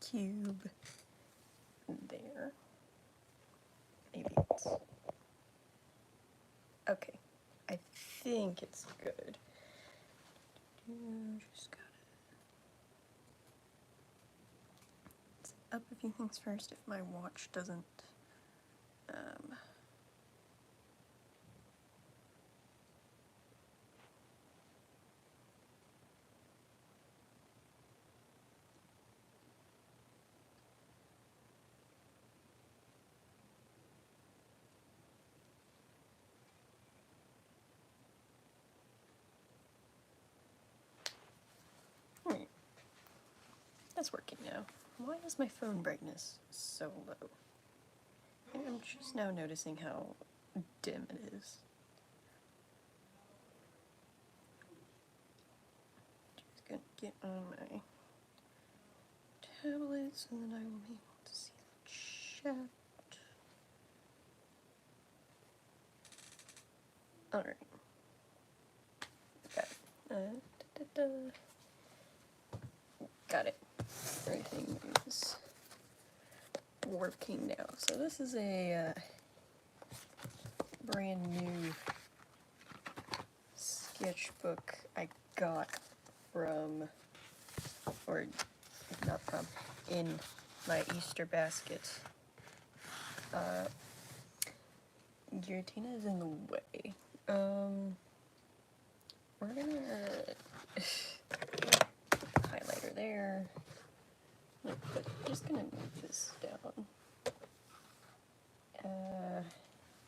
cube there. Maybe it's... Okay, I think it's good. Just gotta set up a few things first if my watch doesn't That's working now. Why is my phone brightness so low? I'm just now noticing how dim it is. Just gonna get on my tablets and then I will be able to see the chat. Alright. Got it. Everything is working now. So this is a brand new sketchbook I got from, or not from, in my Easter basket. Giratina is in the way. We're gonna highlighter there. But just gonna move this down.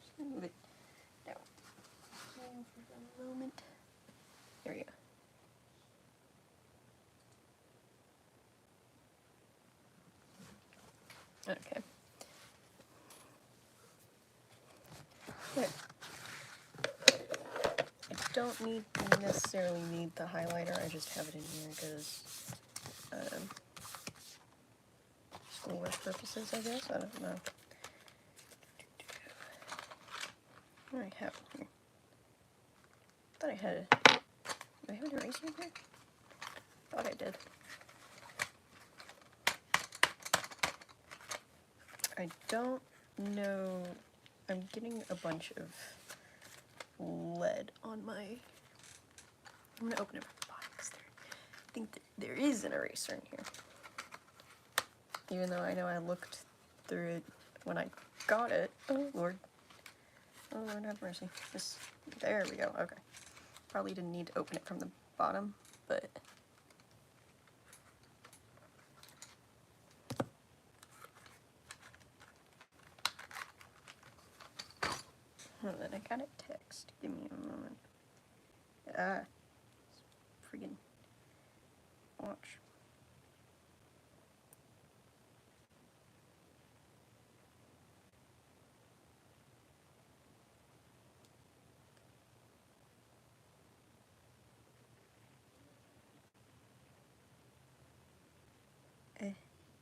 Just gonna move it down for a moment. There you go. Okay. There. I don't necessarily need the highlighter, I just have it in here because schoolwork purposes, I guess. I don't know. What do I have here? Thought I had do I have an eraser in here? Thought I did. I don't know. I'm getting a bunch of lead on my... I'm gonna open it from the bottom because I think there is an eraser in here. Even though I know I looked through it when I got it. Oh Lord. Oh Lord have mercy. There we go, okay. Probably didn't need to open it from the bottom, but... And then I got a text. Give me a moment. Friggin' watch.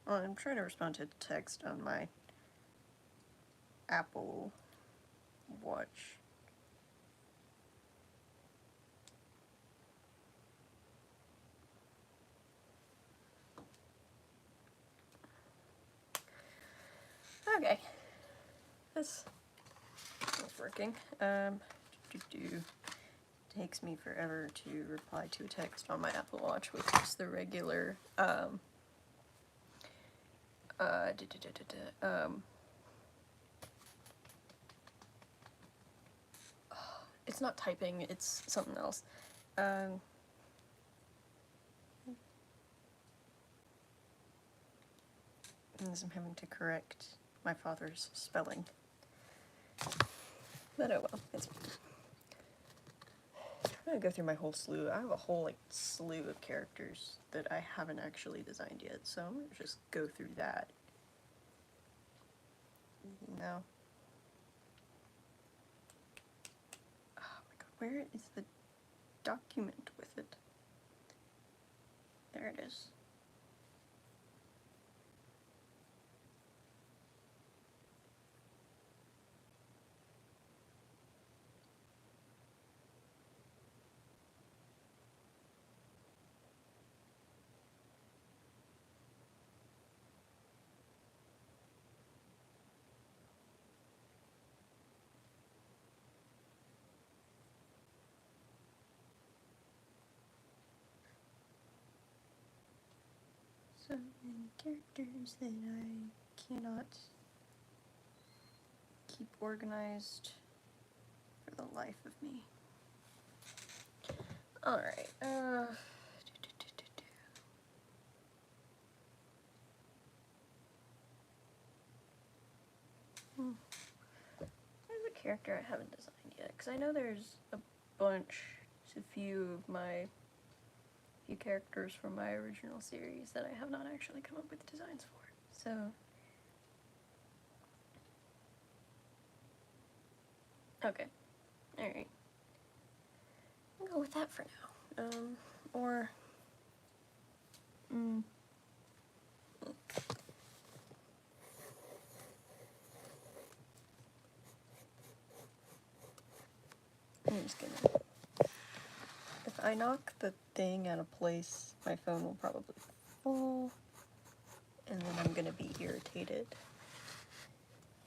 Well, I'm trying to respond to text on my Apple Watch. Okay, that's working. Takes me forever to reply to a text on my Apple Watch, which is the regular it's not typing, it's something else. Because I'm having to correct my father's spelling. But oh well, it's fine. I'm gonna go through my whole slew. I have a whole like slew of characters that I haven't actually designed yet, so I'm gonna just go through that. No. Oh my god, where is the document with it? There it is. So many characters that I cannot keep organized for the life of me. Alright, There's a character I haven't designed yet, because I know there's a few characters from my original series that I have not actually come up with designs for. So, okay, alright. I'll go with that for now. Or, I'm just gonna, if I knock the thing out of place, my phone will probably fall, and then I'm gonna be irritated,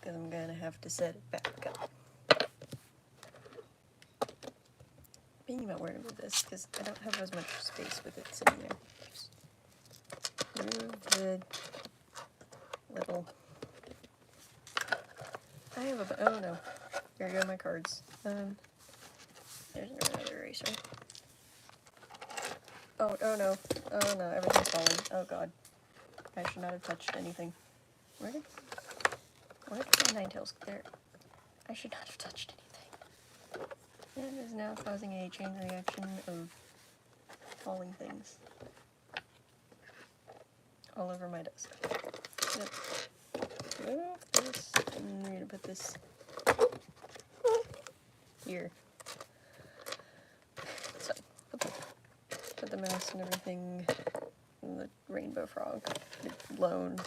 because I'm gonna have to set it back up. Thinking about where to move this, because I don't have as much space with it sitting there. Just move the little... I have a... oh no. Here go my cards. There's another eraser. Oh no. Oh no, everything's falling. Oh god. I should not have touched anything. Where did my Ninetales go? There. I should not have touched anything. It is now causing a chain reaction of falling things all over my desk. Yep. Move this, and we're gonna put this here. So, put the mouse and everything, and the rainbow frog, the lone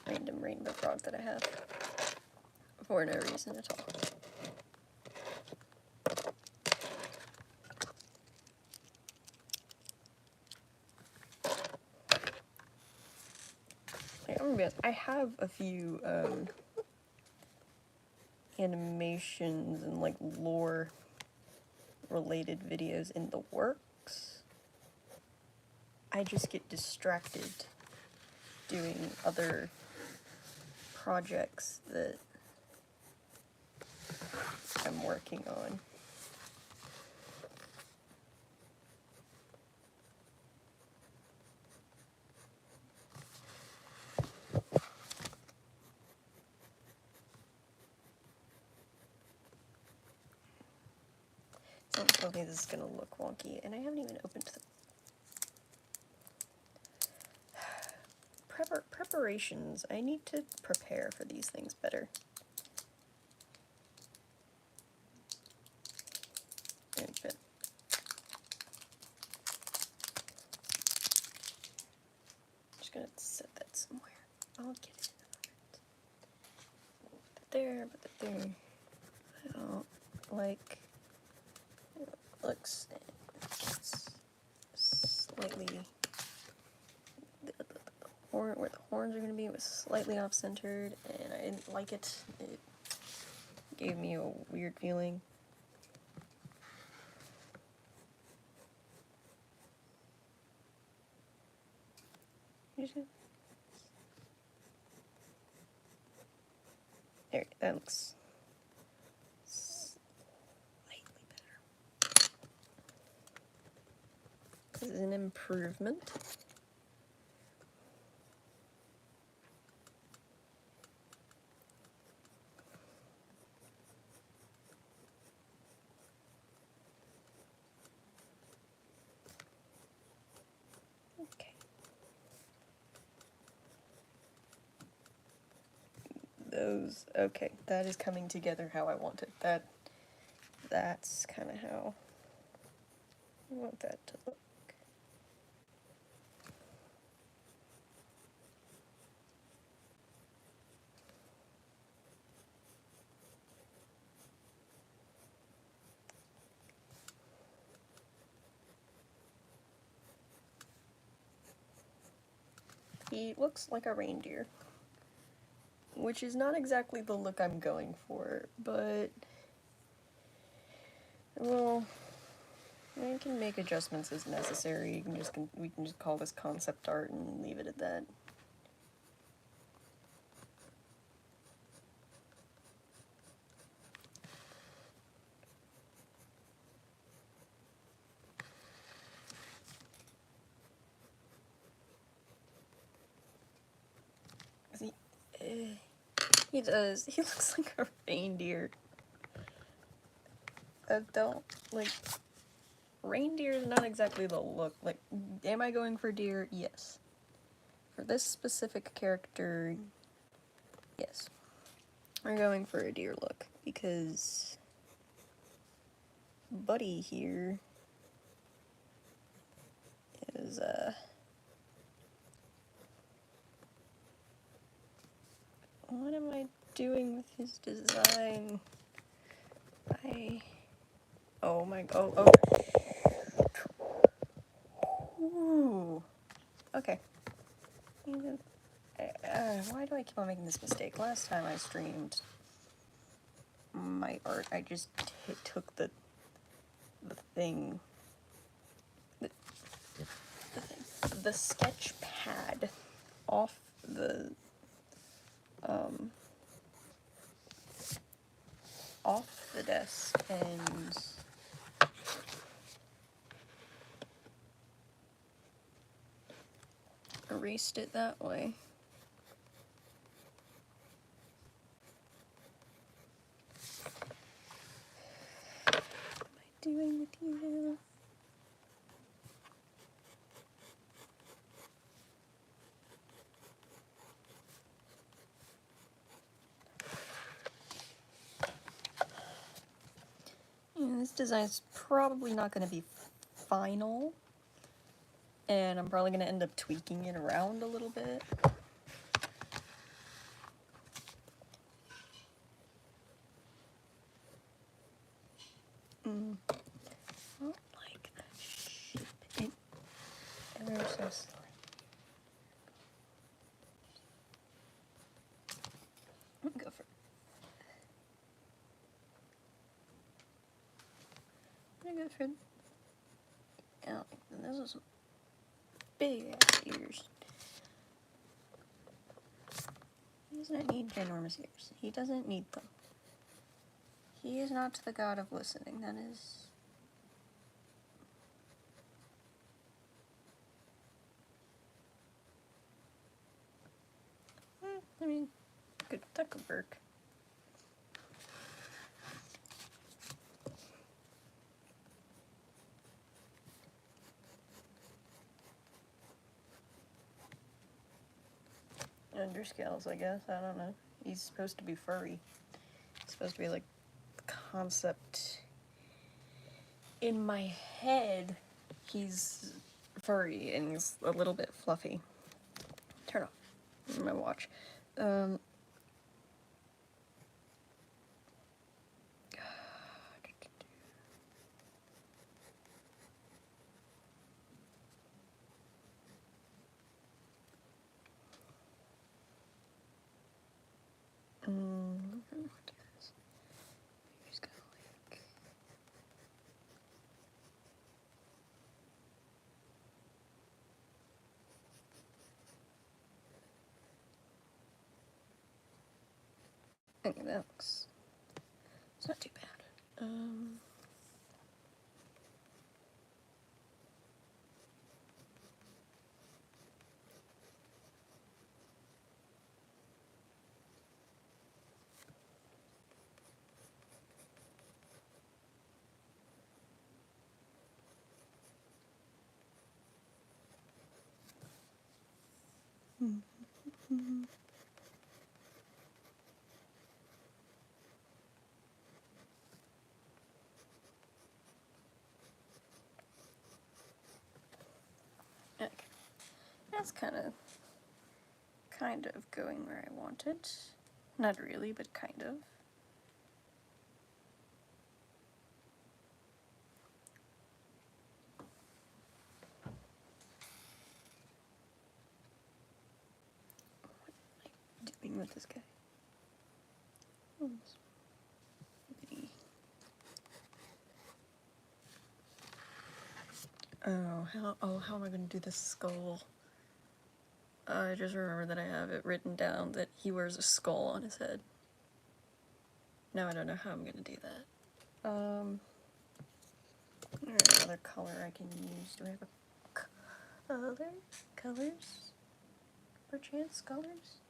random rainbow frog that I have, for no reason at all. I have a few animations and like lore related videos in the works. I just get distracted doing other projects that I'm working on. Someone told me this is gonna look wonky, and I haven't even opened the preparations. I need to prepare for these things better. Good. Just gonna set that somewhere. I'll get it in a moment. Put it there. I don't like. It looks. It's slightly. Where the horns are going to be was slightly off-centered, and I didn't like it. It gave me a weird feeling. There, that looks slightly better. This is an improvement. Okay, that is coming together how I want it. That's kind of how I want that to look. He looks like a reindeer, which is not exactly the look I'm going for, but, well, We can make adjustments as necessary. We can just call this concept art and leave it at that. He does. He looks like a reindeer. I don't like. Reindeer is not exactly the look. Like, am I going for deer? Yes. For this specific character, yes. We're going for a deer look because Buddy here is what am I doing with his design? Oh my, oh. Ooh. Okay. Why do I keep on making this mistake? Last time I streamed my art, I just took the thing, the sketch pad off the desk and erased it that way. What am I doing with you? This design's probably not going to be final, and I'm probably going to end up tweaking it around a little bit. I don't like that shape. Ever so slightly. I'm gonna go for. I'm gonna go for. Oh, those are some big ass ears. He does not need ginormous ears. He doesn't need them. He is not the god of listening. That is. I mean, that could work. Underscales, I guess. I don't know. He's supposed to be furry. It's supposed to be like the concept. In my head, he's furry and he's a little bit fluffy. Turn off my watch. Okay, that looks. It's not too bad. Okay. That's kind of going where I want it. Not really, but kind of. What am I doing with this guy? Almost. how am I gonna do this skull? I just remember that I have it written down that he wears a skull on his head. Now I don't know how I'm gonna do that. There's another color I can use. Do I have a color? Colors? Perchance colors?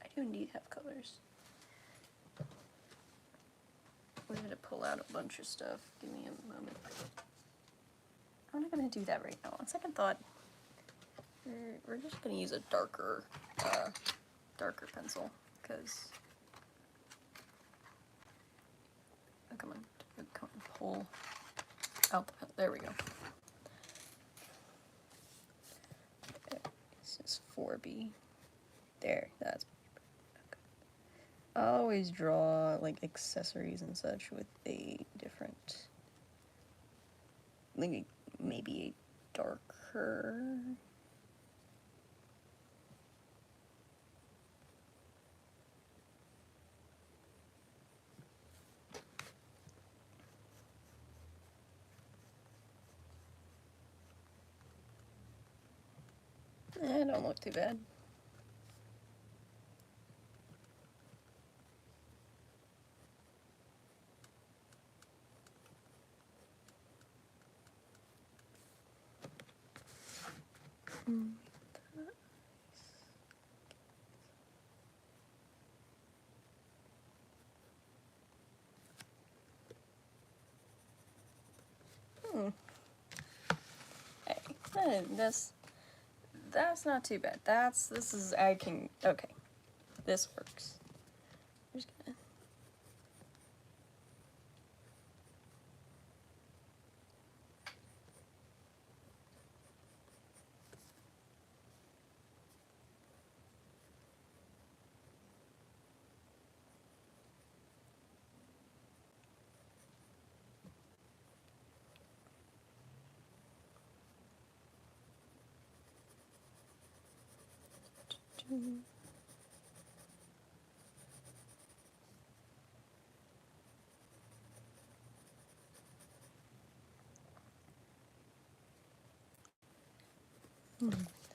I do indeed have colors. We had to pull out a bunch of stuff. Give me a moment. I'm not gonna do that right now. On second thought, we're just gonna use a darker pencil, because come on, pull out the pen. There we go. This is 4B. There, that's okay. I always draw like accessories and such with a different, like maybe a darker. Don't look too bad. Hey, that's not too bad. Okay. This works. I'm just gonna.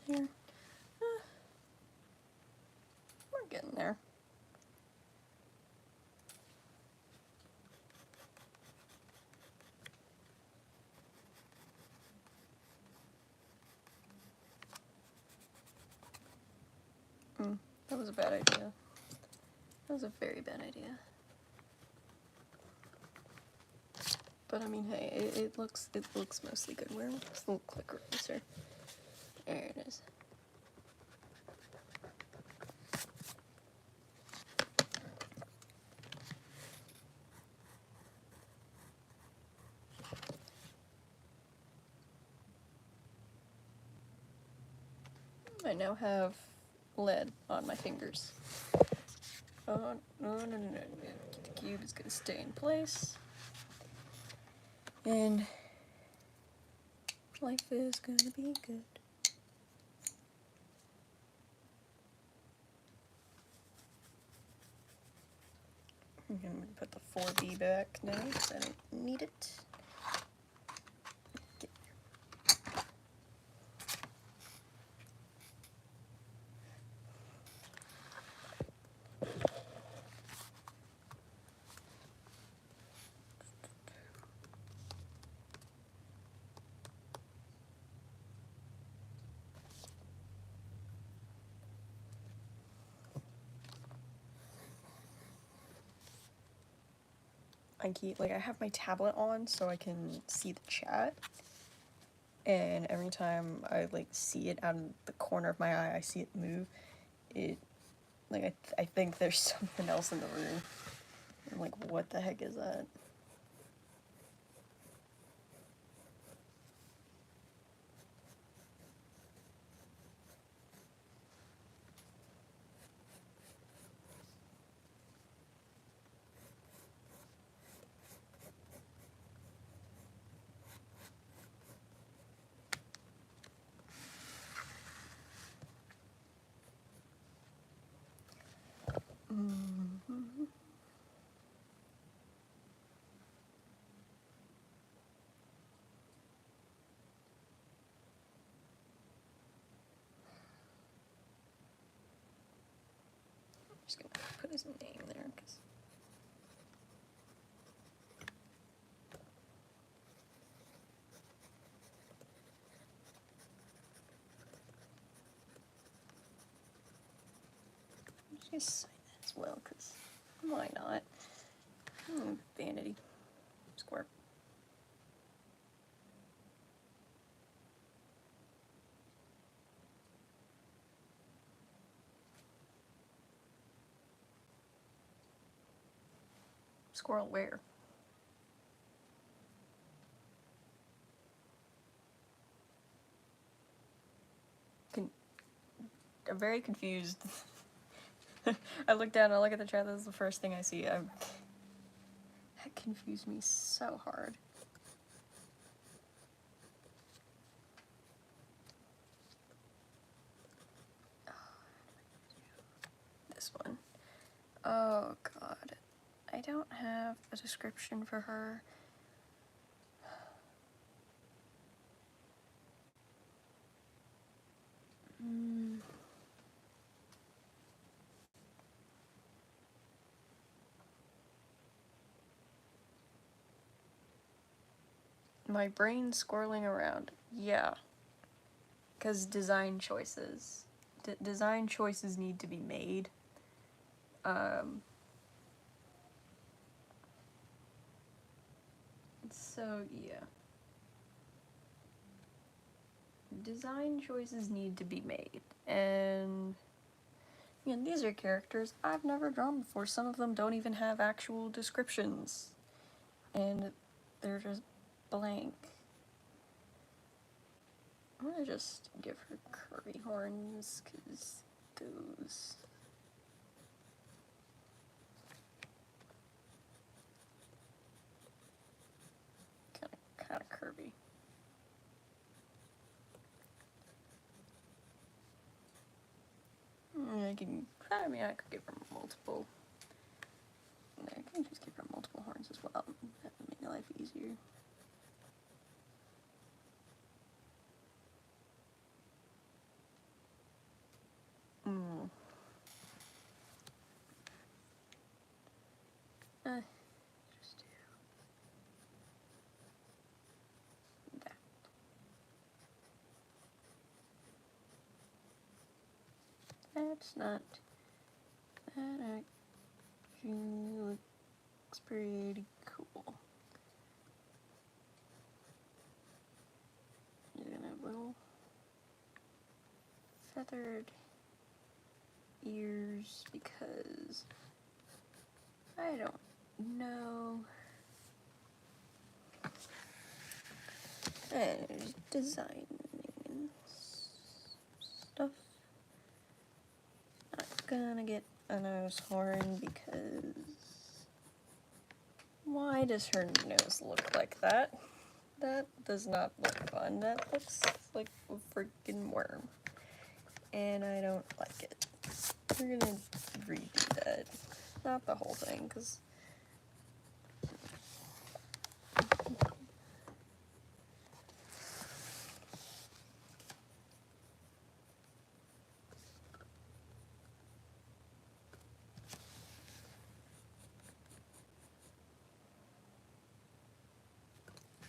There. We're getting there. That was a bad idea. That was a very bad idea. But I mean, hey, it looks mostly good. Where is this little click eraser? There it is. I now have lead on my fingers. Oh, no. The cube is gonna stay in place. And life is gonna be good. I'm gonna put the 4B back now because I don't need it. I have my tablet on so I can see the chat, and every time I see it out of the corner of my eye, I see it move. I think there's something else in the room. I'm like, what the heck is that? just gonna put his name there because. I'm just gonna sign that as well because why not? Vanity Square. Squirrel where? I'm very confused. I look down, I look at the chat, that's the first thing I see. That confused me so hard. This one. Oh god. I don't have a description for her. My brain's squirreling around. Yeah. Because design choices. Design choices need to be made. So, yeah. Design choices need to be made. And these are characters I've never drawn before. Some of them don't even have actual descriptions. And they're just blank. I'm gonna just give her curry horns, because those... Kind of curvy. I could give her multiple. I can just give her multiple horns as well. That would make life easier. Just do that. That's not. That actually looks pretty cool. You're gonna have little feathered ears because I don't know. And designing stuff. Not gonna get a nose horn because why does her nose look like that? That does not look fun. That looks like a freaking worm. And I don't like it. We're gonna redo that. Not the whole thing, because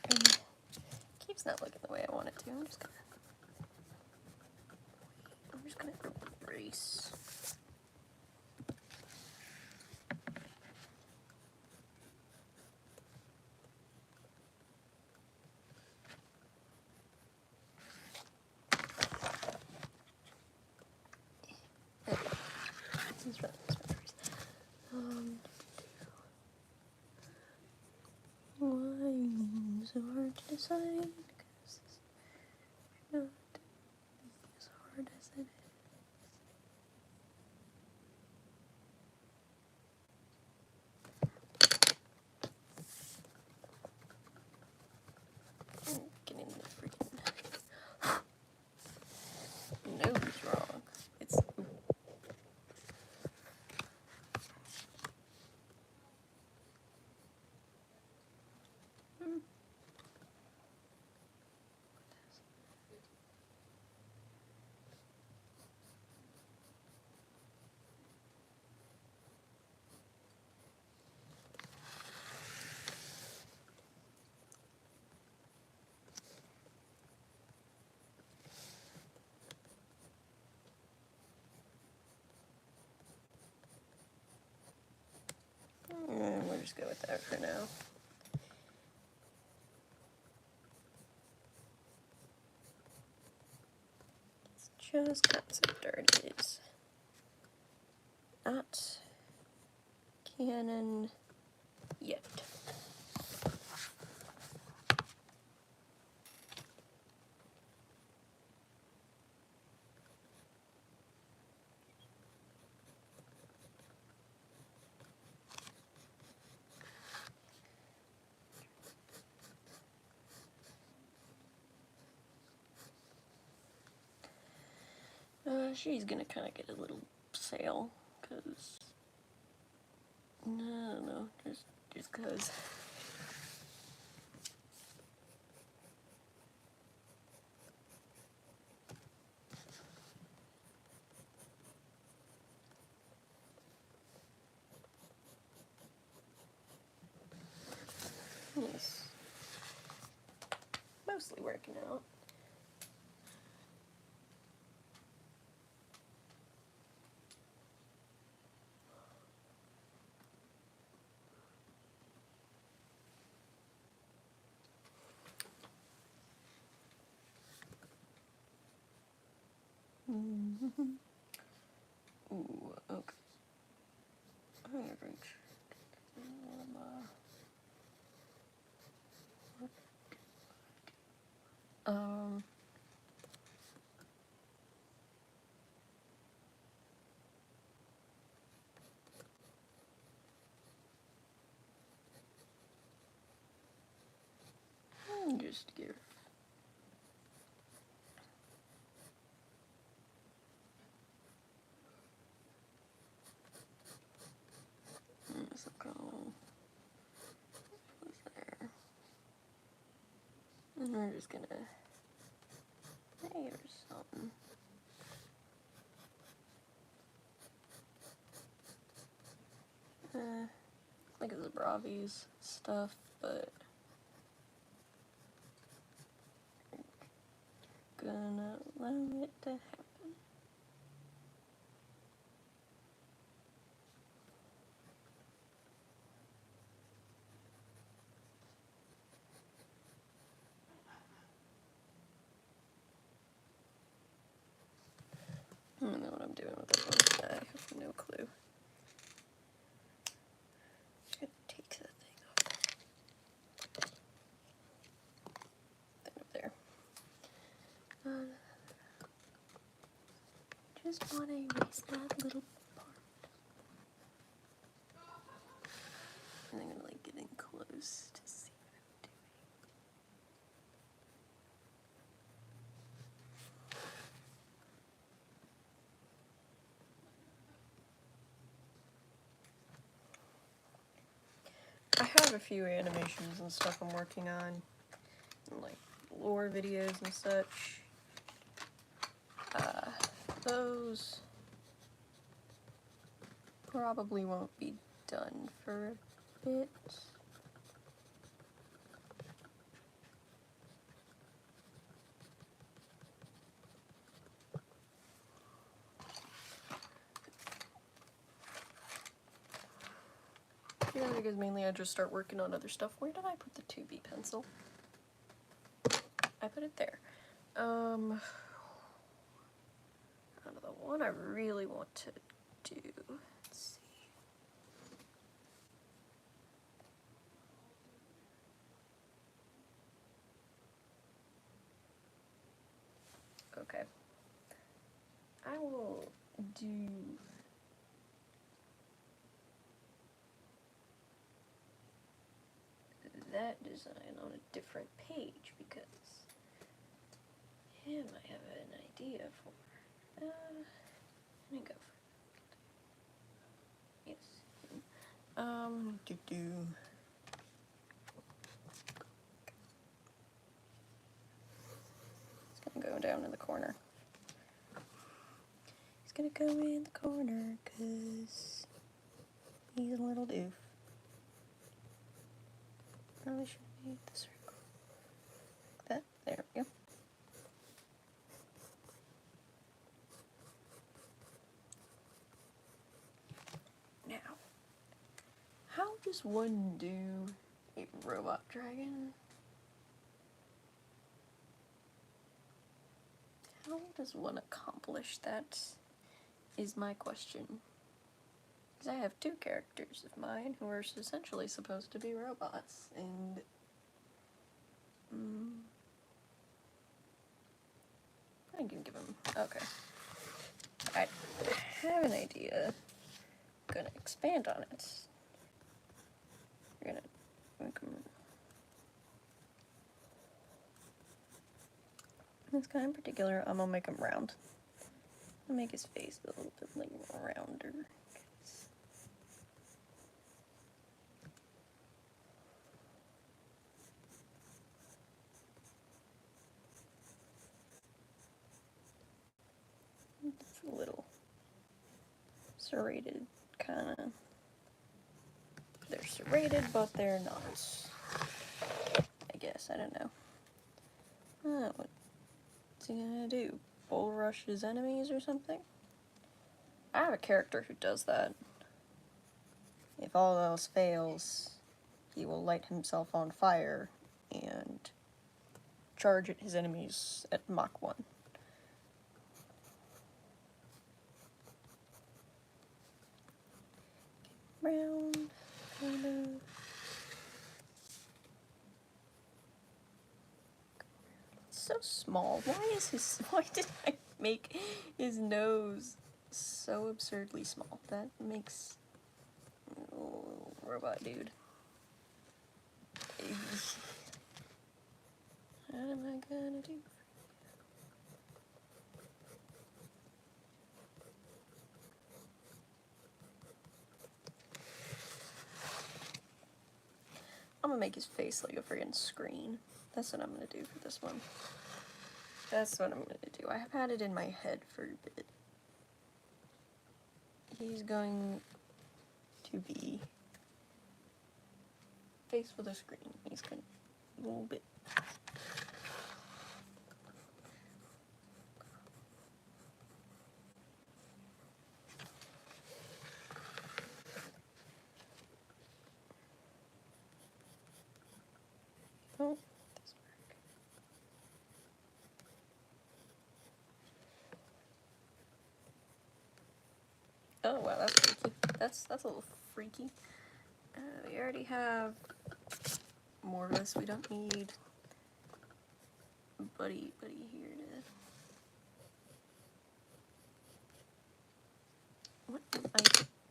it keeps not looking the way I want it to. I'm just gonna erase. Why so hard to decide? Because it's not as hard as it is. I'm getting the freaking nose wrong. It's with that for now. It's just concept art. It is not canon yet. She's gonna kind of get a little sale, cause no, I don't know, just cause. Yes, mostly working out. Ooh, okay. I haven't. Um. Just give. Some kind of was there. And we're just gonna. Hey, or something. Like the Bravi's stuff, but gonna allow it to happen. I don't know what I'm doing with this one. I have no clue. I'm gonna take that thing off. That up there. Just want to erase that little part. And I'm gonna like get in close to see what I'm doing. I have a few animations and stuff I'm working on, and like lore videos and such. Those probably won't be done for a bit. Yeah, because mainly I just start working on other stuff. Where did I put the 2B pencil? I put it there. Out of the one I really want to do, let's see. Okay. I will do that design on a different page because him I have an idea for. Let me go for yes. It's gonna go down in the corner. He's gonna go in the corner because he's a little doof. Probably should be the circle. Like that. There we go. Now, how How does one do a robot dragon? How does one accomplish that is my question. Because I have two characters of mine who are essentially supposed to be robots, and I can give them. Okay. I have an idea. I'm gonna expand on it. We're gonna make them. This guy in particular, I'm gonna make him round. I'll make his face a little bit like rounder. It's a little serrated, kind of. They're serrated, but they're not. I guess, I don't know. What's he gonna do? Bull rush his enemies or something? I have a character who does that. If all else fails, he will light himself on fire and charge at his enemies at Mach 1. Round, kind of. So small. Why did I make his nose so absurdly small? That makes robot dude. What am I gonna do? I'm gonna make his face like a friggin' screen. That's what I'm gonna do for this one. That's what I'm gonna do. I have had it in my head for a bit. He's going to be face with a screen. He's gonna a little bit. Oh, this work. Oh wow, that's freaky. That's a little freaky. We already have Mortis. We don't need Buddy here to. What am I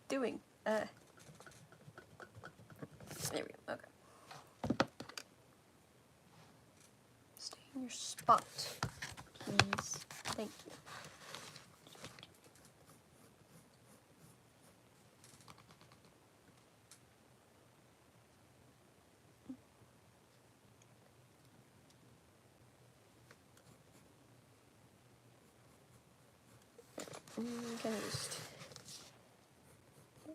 doing? There we go. Okay. Stay in your spot, please. Thank you. Can just.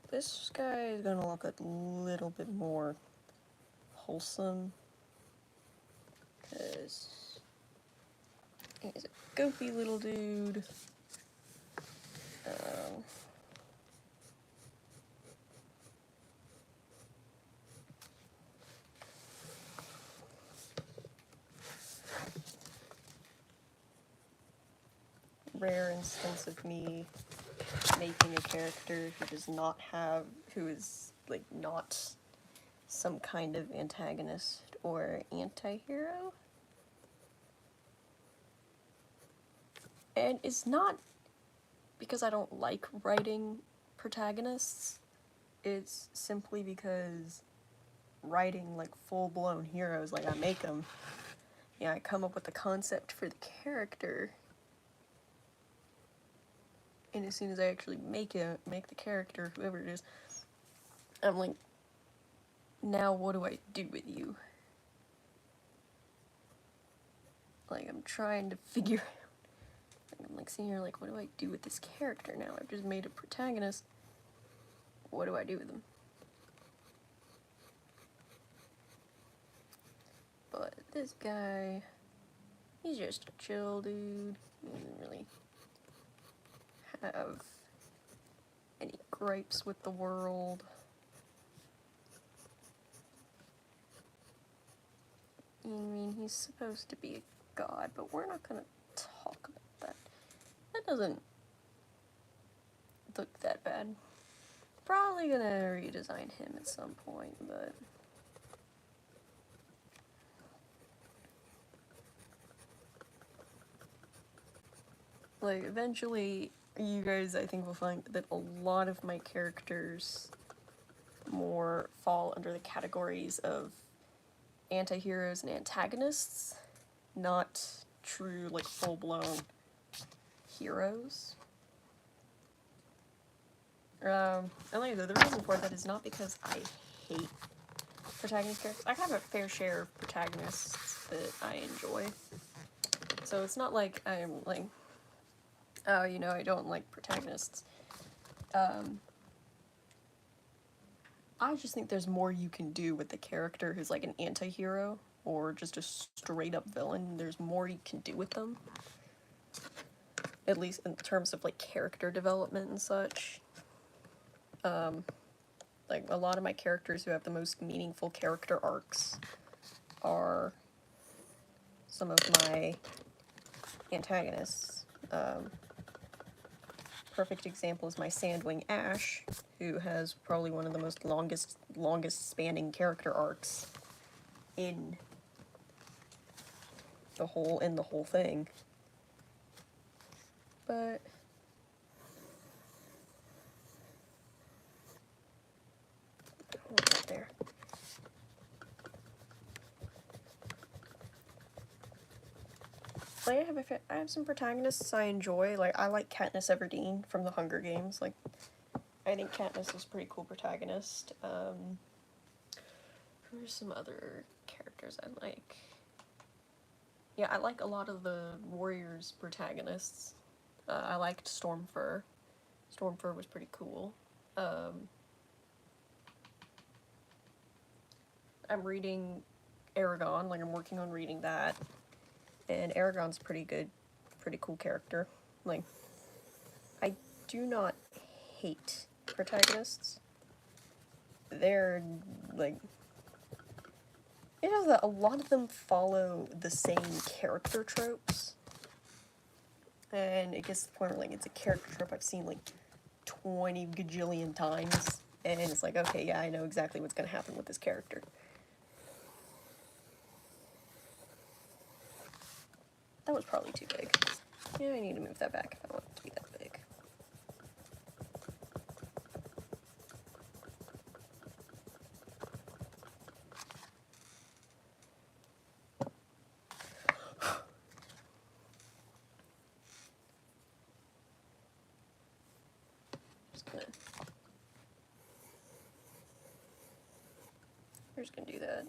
This guy is gonna look a little bit more wholesome, because he's a goofy little dude. Rare instance of me making a character who is like not some kind of antagonist or anti-hero. And it's not because I don't like writing protagonists, it's simply because writing like full-blown heroes, like I make them, I come up with the concept for the character, and as soon as I actually make the character, whoever it is, I'm like, now what do I do with you? Like, I'm trying to figure out, I'm like sitting here like, what do I do with this character now? I've just made a protagonist. What do I do with him? But this guy, he's just a chill dude. He doesn't really have any gripes with the world. I mean, he's supposed to be a god, but we're not gonna talk about that. That doesn't look that bad. Probably gonna redesign him at some point, but... like, eventually, you guys, I think, will find that a lot of my characters more fall under the categories of anti-heroes and antagonists, not true, like, full-blown heroes. And like the reason for that is not because I hate protagonist characters. I have a fair share of protagonists that I enjoy. So it's not like I'm like, oh, you know, I don't like protagonists. I just think there's more you can do with the character who's like an anti-hero or just a straight up villain. There's more you can do with them. At least in terms of like character development and such. Like a lot of my characters who have the most meaningful character arcs are some of my antagonists. Perfect example is my Sandwing Ash, who has probably one of the most longest spanning character arcs in the whole thing. But hold that there. Like I have some protagonists I enjoy. Like I like Katniss Everdeen from the Hunger Games. Like I think Katniss is a pretty cool protagonist. Who are some other characters I like? Yeah, I like a lot of the Warriors protagonists. I liked Stormfur. Stormfur was pretty cool. I'm reading Aragon, like I'm working on reading that. And Aragon's pretty cool character. Like, I do not hate protagonists. They're, like, you know that a lot of them follow the same character tropes. And it gets to the point where, like, it's a character trope I've seen, like, 20 gajillion times. And it's like, okay, yeah, I know exactly what's gonna happen with this character. That was probably too big. Yeah, I need to move that back if I want it to be that big. We're just gonna do that.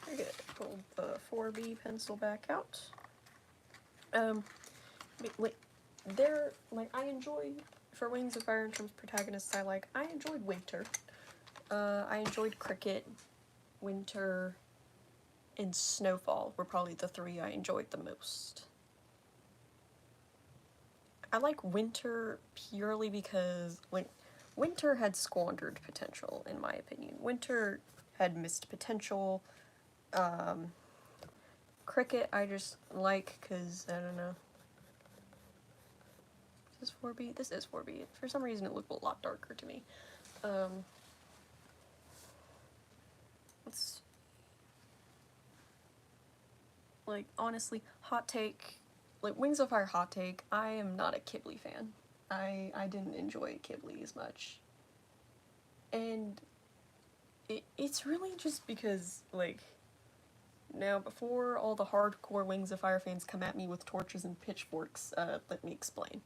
Very good. Pull the 4B pencil back out. Wait, they're, like, I enjoyed, for Wings of Fire in terms of protagonists I enjoyed Winter. I enjoyed Cricket, Winter, and Snowfall were probably the three I enjoyed the most. I like Winter purely because, like, Winter had squandered potential, in my opinion. Winter had missed potential. Cricket I just like because, I don't know. Is this 4B? This is 4B. For some reason it looked a lot darker to me. It's, like, honestly, hot take, like, Wings of Fire hot take, I am not a Ghibli fan. I didn't enjoy Ghibli as much. And it's really just because, like, now before all the hardcore Wings of Fire fans come at me with torches and pitchforks, let me explain.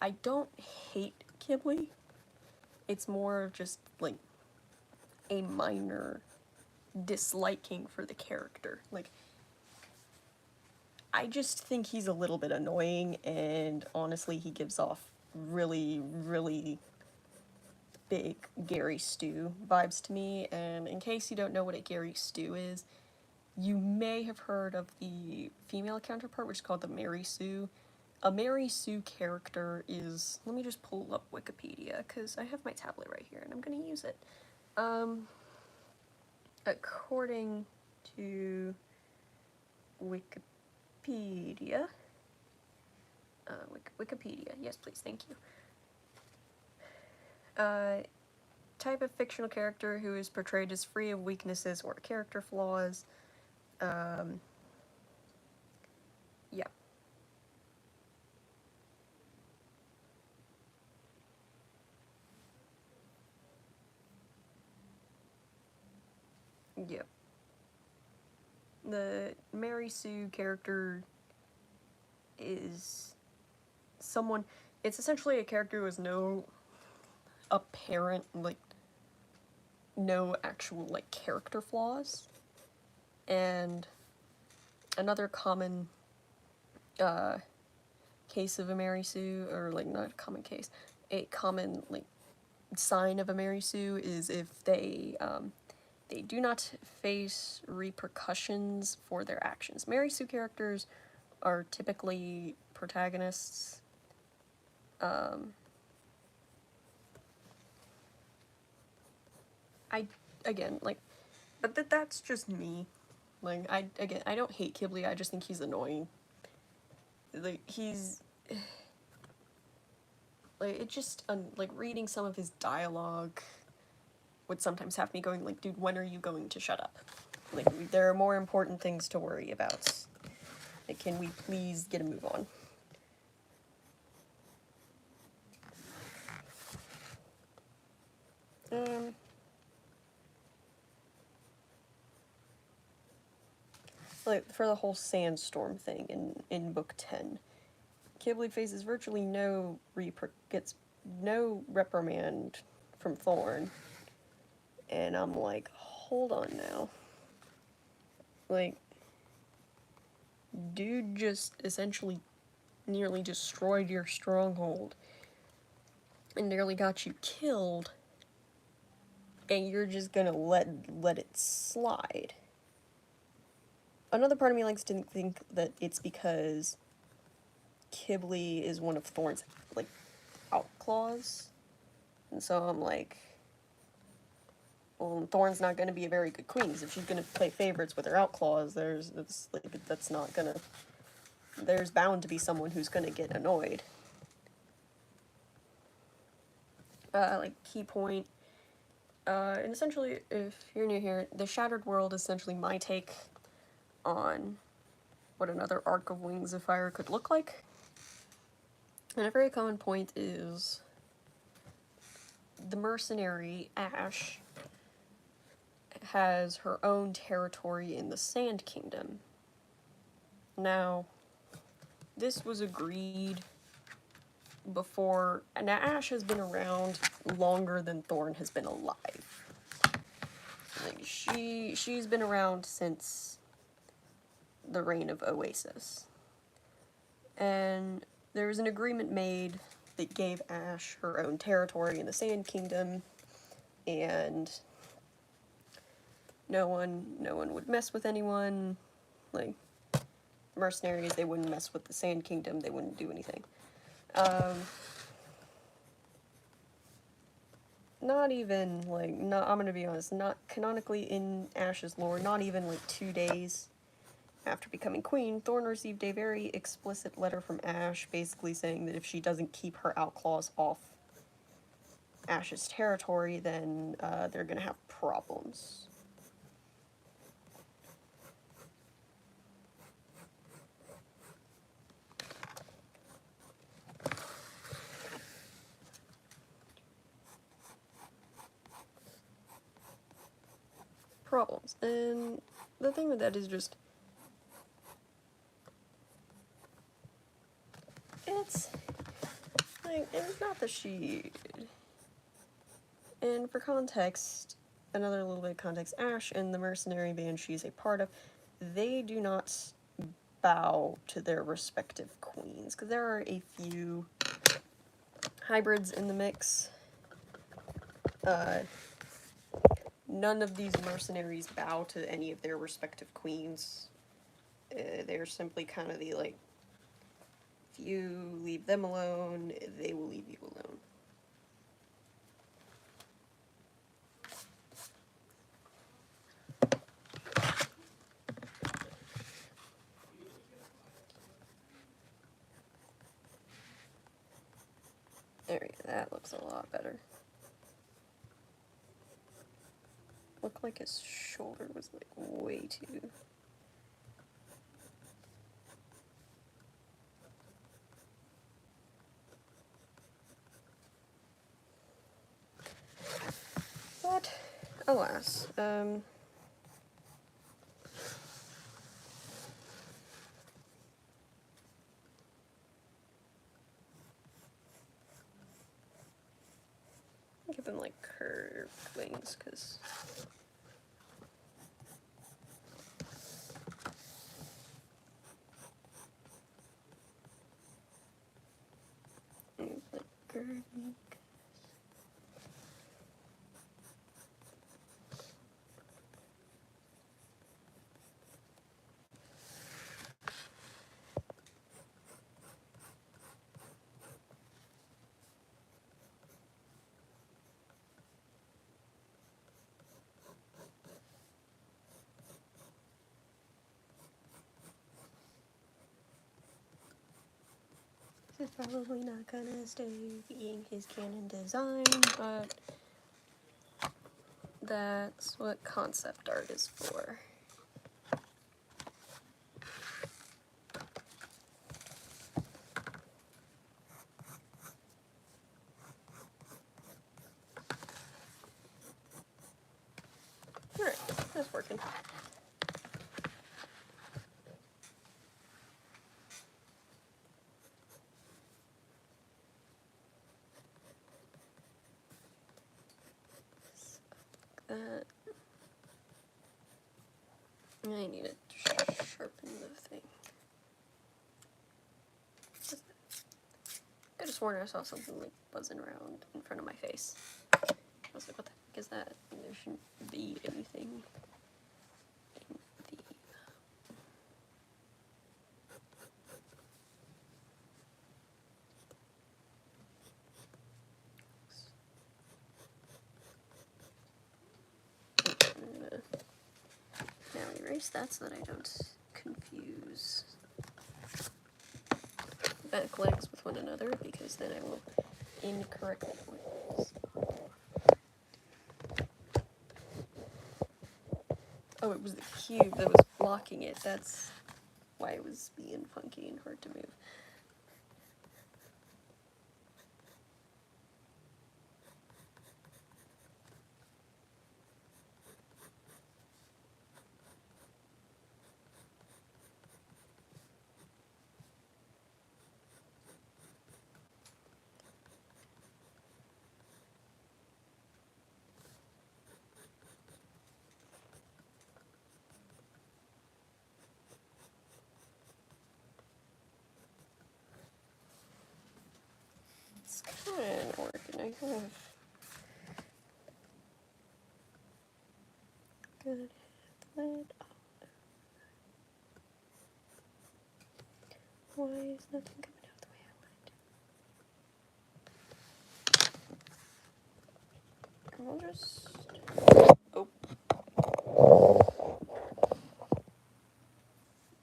I don't hate Ghibli. It's more just, like, a minor disliking for the character. Like, I just think he's a little bit annoying, and honestly, he gives off really, really big Gary Stu vibes to me. And in case you don't know what a Gary Stu is, you may have heard of the female counterpart, which is called the Mary Sue, a Mary Sue character is, let me just pull up Wikipedia, because I have my tablet right here, and I'm going to use it. According to Wikipedia, Wikipedia, yes please, thank you. Type of fictional character who is portrayed as free of weaknesses or character flaws. Yeah. Yep. The Mary Sue character is someone, it's essentially a character who has no apparent, like, no actual, like, character flaws. And another common case of a Mary Sue, or, like, not a common case, a common, like, sign of a Mary Sue is if they do not face repercussions for their actions. Mary Sue characters are typically protagonists. Again, like, but that's just me. Like, I don't hate Ghibli, I just think he's annoying. Like, he's... Like, it just, like, reading some of his dialogue would sometimes have me going, like, dude, when are you going to shut up? Like, there are more important things to worry about. Like, can we please get a move on? Like, for the whole sandstorm thing in book 10, Ghibli faces virtually gets no reprimand from Thorn. And I'm like, hold on now. Like, dude just essentially nearly destroyed your stronghold and nearly got you killed, and you're just gonna let it slide. Another part of me likes to think that it's because Ghibli is one of Thorn's, like, outlaws, and so I'm like, well, Thorn's not going to be a very good queen, because if she's going to play favorites with her outlaws, there's bound to be someone who's going to get annoyed. Like, key point, and essentially, if you're new here, The Shattered World is essentially my take on what another Arc of Wings of Fire could look like. And a very common point is the mercenary, Ash, has her own territory in the Sand Kingdom. Now, this was agreed before, and Ash has been around longer than Thorn has been alive. Like, she's been around since the reign of Oasis. And there was an agreement made that gave Ash her own territory in the Sand Kingdom, and no one would mess with anyone. Like, mercenaries, they wouldn't mess with the Sand Kingdom, they wouldn't do anything. Not even, like, I'm gonna be honest, not canonically in Ash's lore, not even, like, 2 days after becoming queen, Thorn received a very explicit letter from Ash, basically saying that if she doesn't keep her outlaws off Ash's territory, then they're gonna have problems. And the thing with that is just, it's like, it's not that she, and for context, another little bit of context, Ash and the mercenary band she's a part of, they do not bow to their respective queens, because there are a few hybrids in the mix. None of these mercenaries bow to any of their respective queens. They're simply kind of the, like, you leave them alone, they will leave you alone. There we go, that looks a lot better. Looked like his shoulder was like way too... But, alas, give him like curved wings, because like curved. This is probably not gonna stay being his canon design, but that's what concept art is for. Alright, that's working. That. I need to sharpen the thing. I could have sworn I saw something like buzzing around in front of my face. I was like, what the heck is that? And there shouldn't be anything in the... Now erase that so that I don't confuse back legs with one another, because then I will incorrectly order. Oh, it was the cube that was blocking it. That's why it was being funky and hard to move. It's kind of working. I have good headlight. Why is nothing coming out the way I want? I'll just... Oh.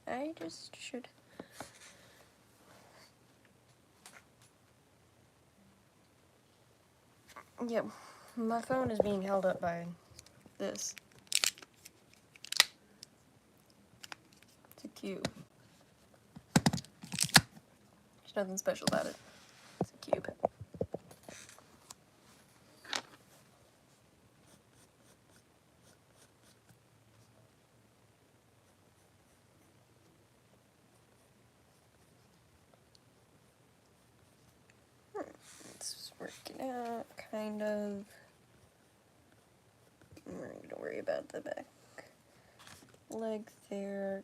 I just should... Yeah, my phone is being held up by this. It's a cube. There's nothing special about it. It's a cube. It's working out, kind of. I'm not gonna worry about the back leg there.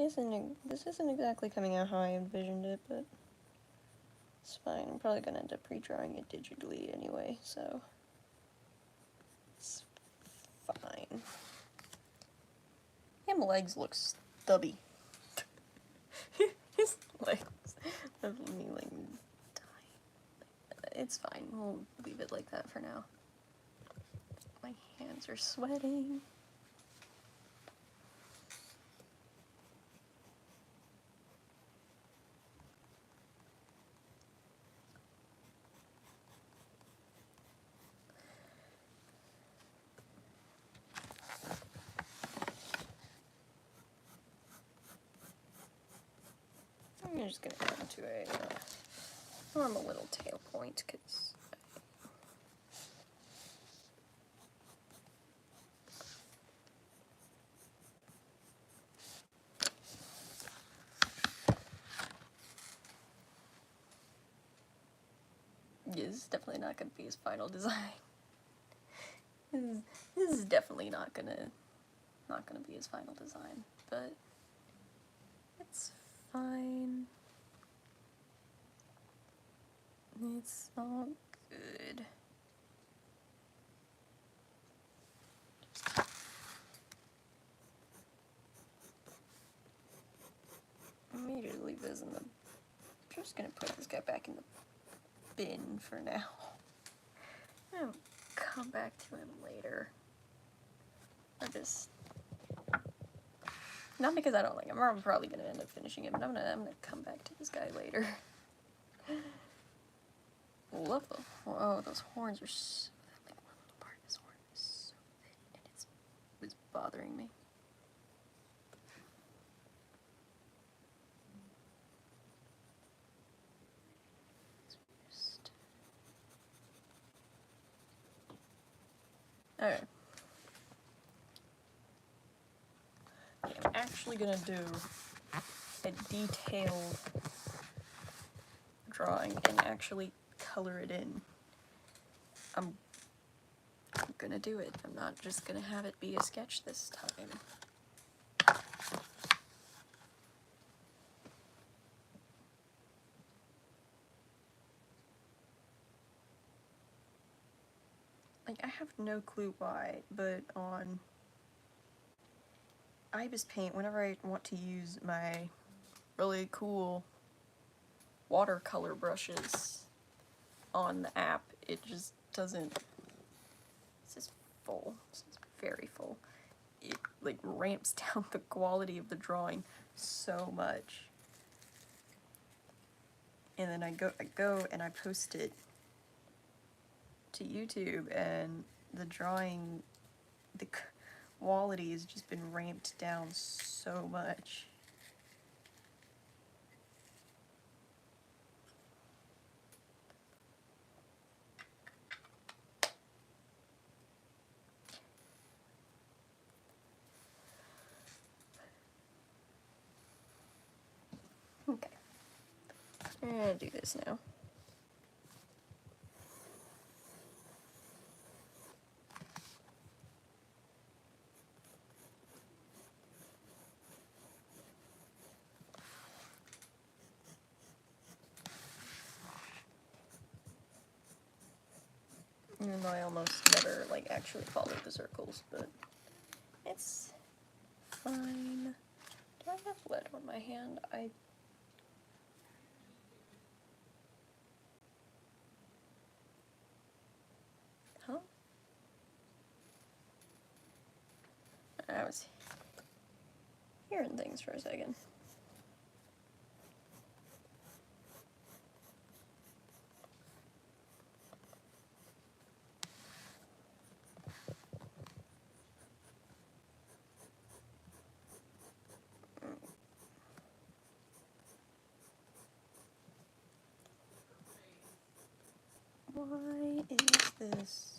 this isn't exactly coming out how I envisioned it, but it's fine. I'm probably gonna end up redrawing it digitally anyway, so it's fine. His legs look stubby. His legs of me like dying. It's fine. We'll leave it like that for now. My hands are sweating. I'm just gonna go into a normal little tail point because this is definitely not gonna be his final design. This is definitely not gonna be his final design, but it's fine. It's all good. Let me just leave this in the... I'm just gonna put this guy back in the bin for now. I'm gonna come back to him later. Or just... Not because I don't like him, I'm probably gonna end up finishing him, but I'm gonna come back to this guy later. Love them. Oh, those horns are so... Like, one little part of this horn is so thin, and it was bothering me. Alright. Okay, I'm actually gonna do a detailed drawing and actually color it in. I'm gonna do it. I'm not just gonna have it be a sketch this time. Like, I have no clue why, but on Ibis Paint, whenever I want to use my really cool watercolor brushes on the app, it just doesn't... This is full. This is very full. It, like, ramps down the quality of the drawing so much. And then I go and I post it to YouTube, and the drawing, the quality has just been ramped down so much. Okay, I'm gonna do this now. Even though I almost never, like, actually follow the circles, but it's fine. Do I have lead on my hand? Huh? I was hearing things for a second. Why is this?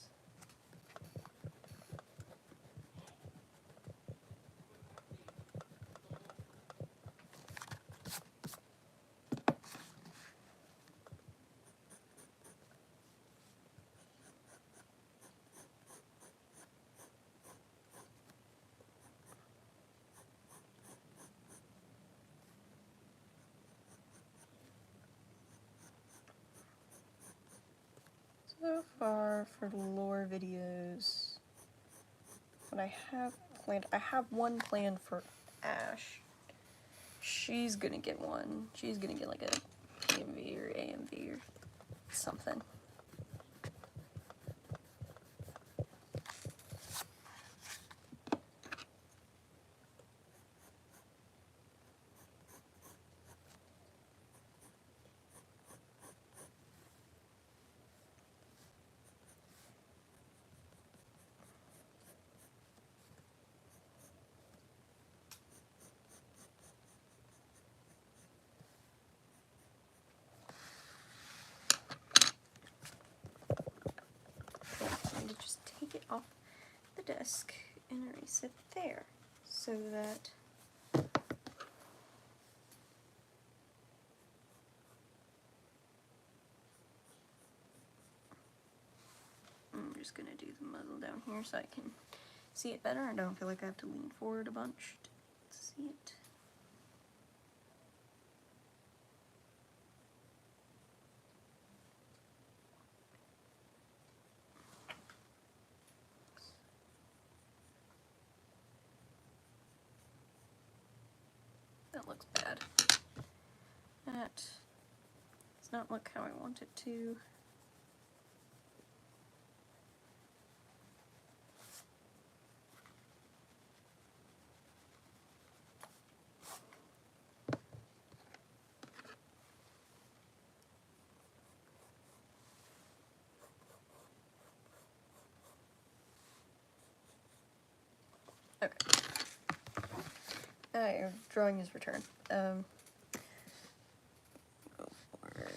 So far for lore videos, what I have planned, I have one planned for Ash. She's gonna get one. She's gonna get like a PMV or AMV or something. I'm going to just take it off the desk and erase it there so that I'm just going to do the muzzle down here so I can see it better. I don't feel like I have to lean forward a bunch to see it. That looks bad. That does not look how I want it to. Okay. Drawing is returned. Go for,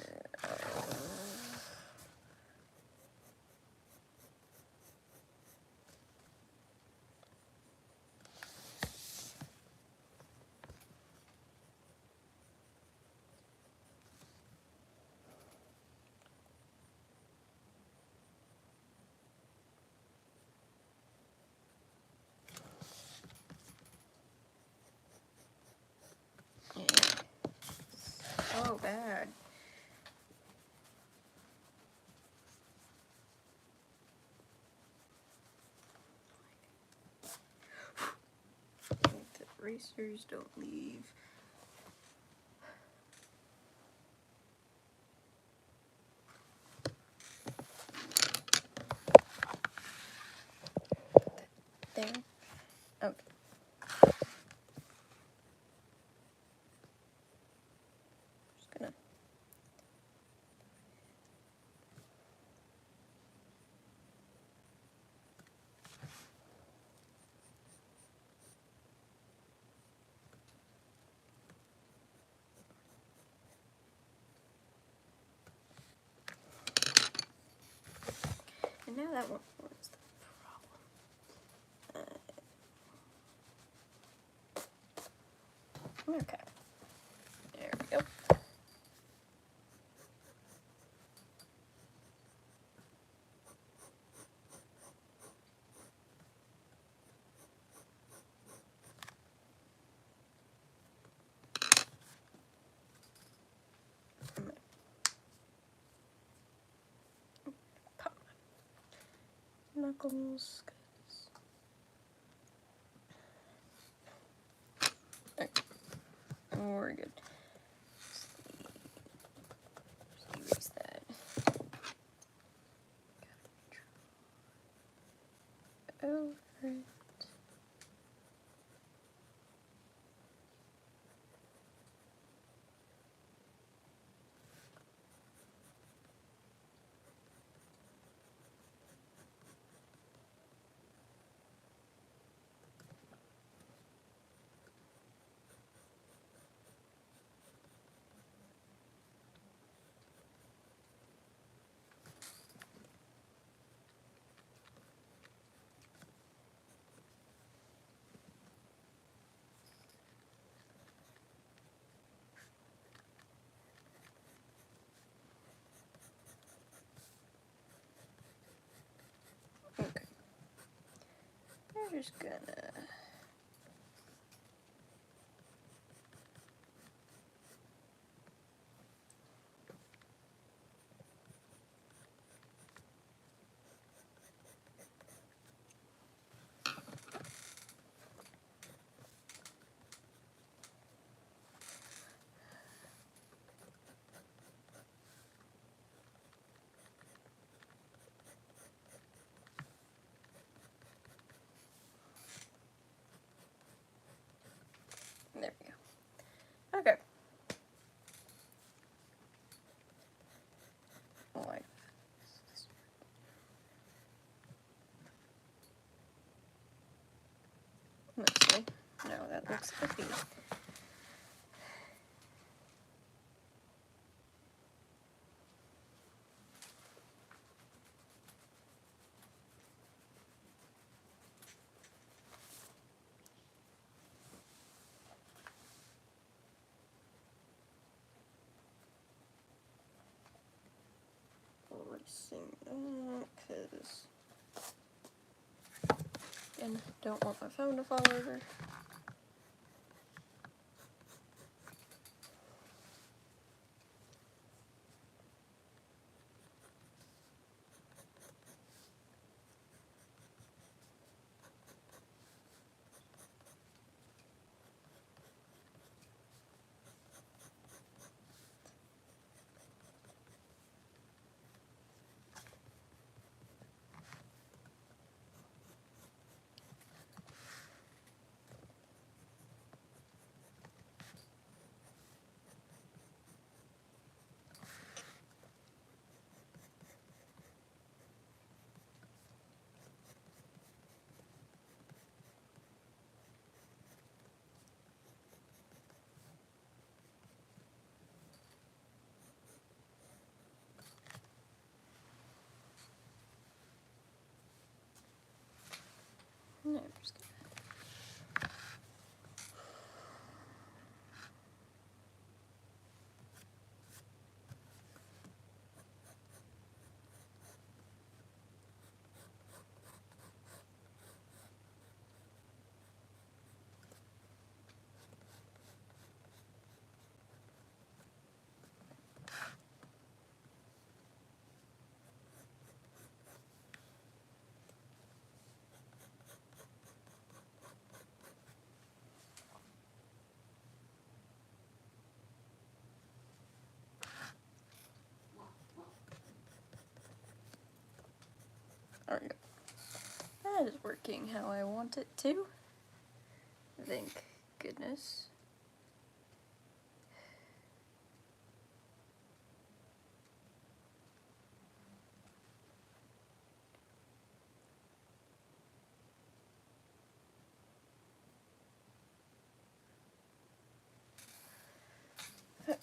yeah. So bad. The erasers don't leave. There. Okay. Just gonna. And now that one. What's the problem? Okay. There we go. Pop my knuckles. Okay. We're good. Just erase that. Over it. Okay. We're just gonna. looks iffy. Erasing that, because again, don't want my phone to fall over. No, I'm just gonna. There we go. That is working how I want it to. Thank goodness. Okay.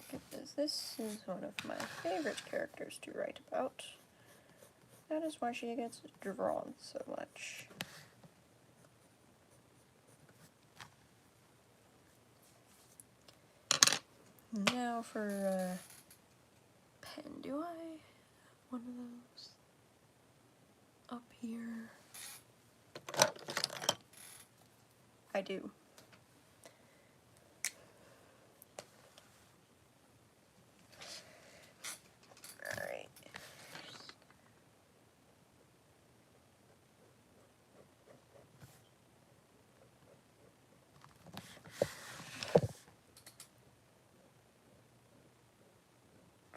Because this is one of my favorite characters to write about. That is why she gets drawn so much. Now for pen. Do I have one of those up here? I do. Alright.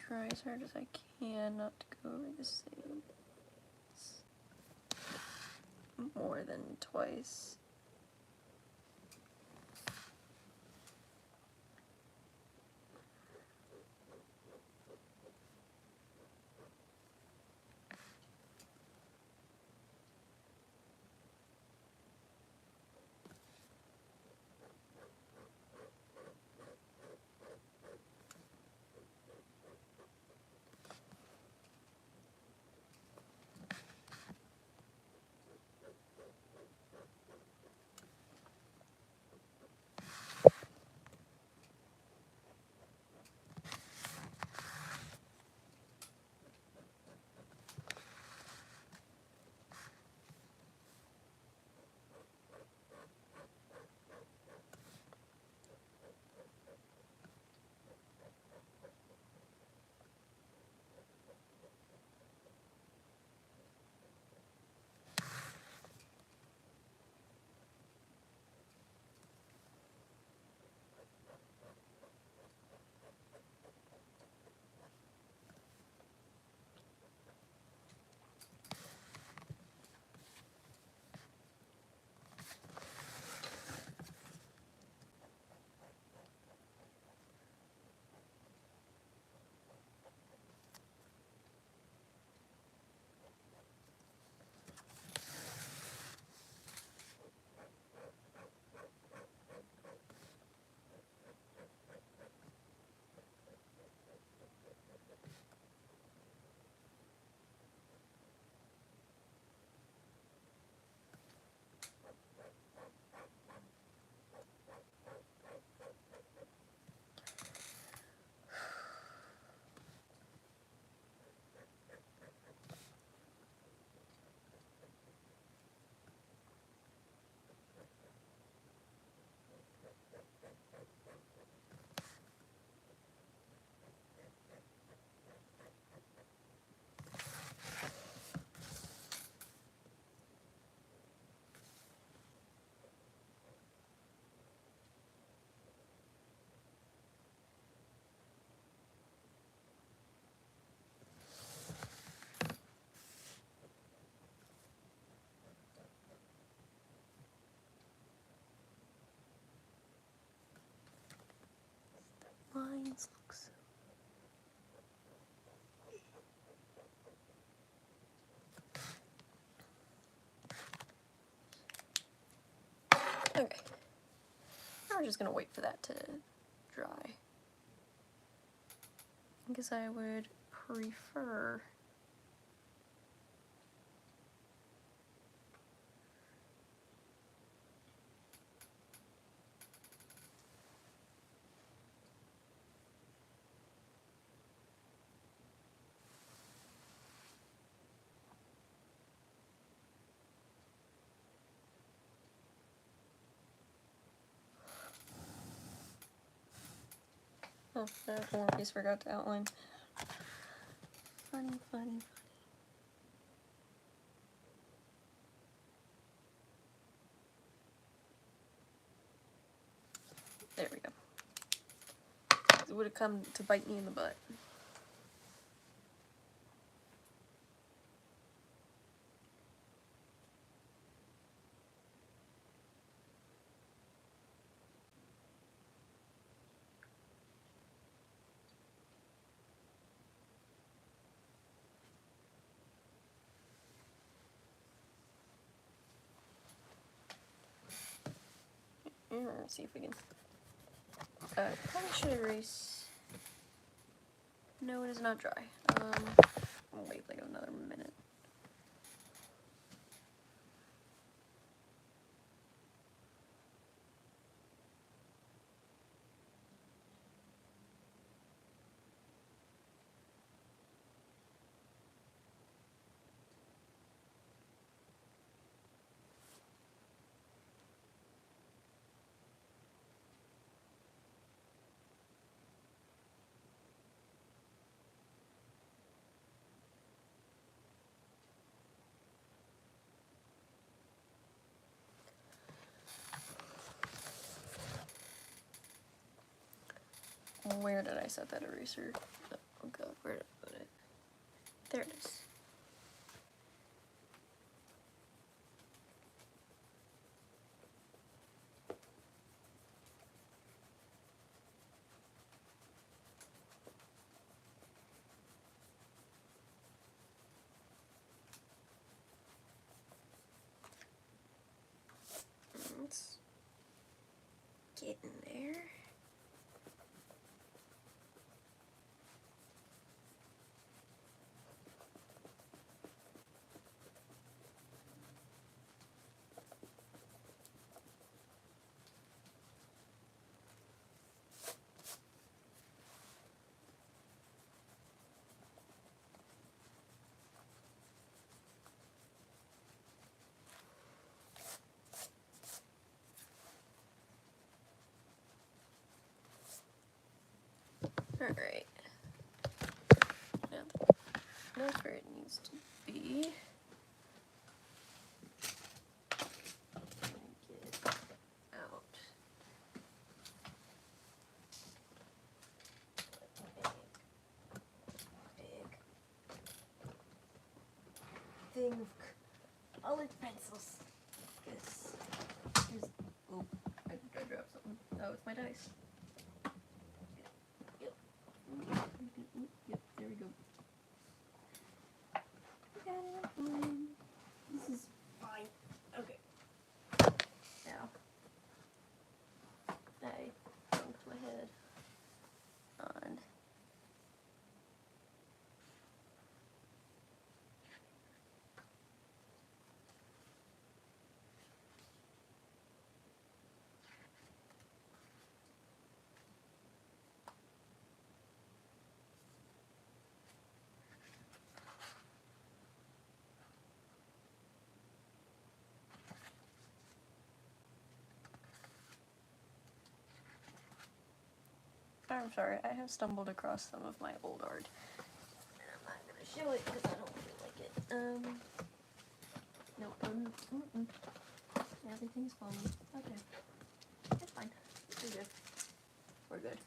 Try as hard as I can not to go over the same more than twice. lines look so... Okay. Now we're just gonna wait for that to dry. I guess I would prefer... Oh, one piece forgot to outline. Funny, funny, funny. There we go. It would have come to bite me in the butt. Let's see if we can... probably should erase... No, it is not dry. I'll wait like another minute. Where did I set that eraser? Oh god, where did I put it? There it is. Let's get in there. Alright. Now that's where it needs to be. Get it out. Big thing of colored pencils. This is... Oh, I dropped something. Oh, it's my dice. Yep, there we go. This is fine. Okay. Now, I bumped my head on. I'm sorry, I have stumbled across some of my old art. And I'm not going to show it because I don't feel like it. Nope. Everything's fine. Okay. It's fine. We're good. We're good.